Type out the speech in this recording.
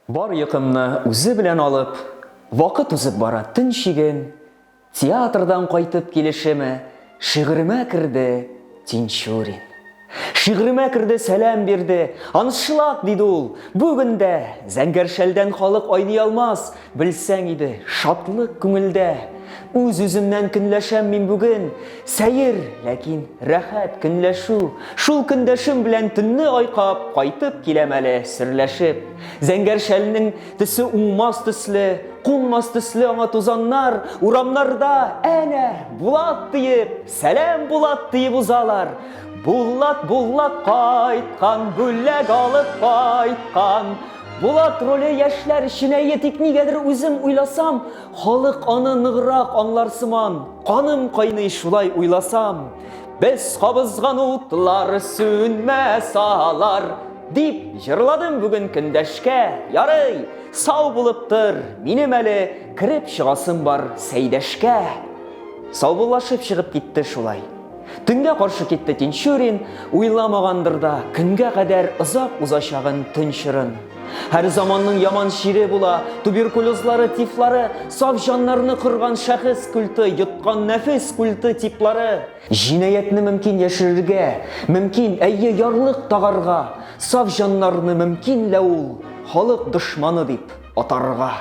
Бар йокымны үзе белән алып, вакыт узып бара тынчыгын, театрдан кайтып килешеме, шигыремә керде Тинчурин. Шигыремә керде, сәлам бирде, аншылак диде ул. Бүген дә Зәңгәршәлдән халык айный алмас, белсәң иде, шатлык күңелдә. Үз-үземнән көнләшәм мин бүген, сәер, ләкин рәхәт көнләшү. Шул көндәшем белән төнне айкап, кайтып киләм әле серләшеп. Зәңгәршәлнең төсе уңмас төсле, кунмас төсле аңа тузаннар, урамнарда әнә Булат диеп, сәлам Булат диеп узалар. Булат, Булат кайткан, бүләк алып кайткан. Булат роле яшьләр эченә тик нигәдер үзем уйласам, халык аны ныграк аңлар сыман. Каным кайный шулай уйласам. Без кабызган утлар сүнмәс алар. Дип җырладым бүген көндәшкә. Ярый, сау булып тор, минем әле кирип чыгасым бар сәйдәшкә. Саубуллашып чыгып китте шулай. Төнгә каршы китте Тинчурин, уйламагандыр да көнгә кадәр озак узачагын тынчырын. Һәр заманның яман шире була, туберкулезлары, тифлары, саф җаннарны кырган шәхес культы, йоткан нәфис культы типлары. Җинаятны мөмкин яшерергә, мөмкин әйе ярлык тагарга, саф җаннарны мөмкин лә ул халык дошманы дип атарга.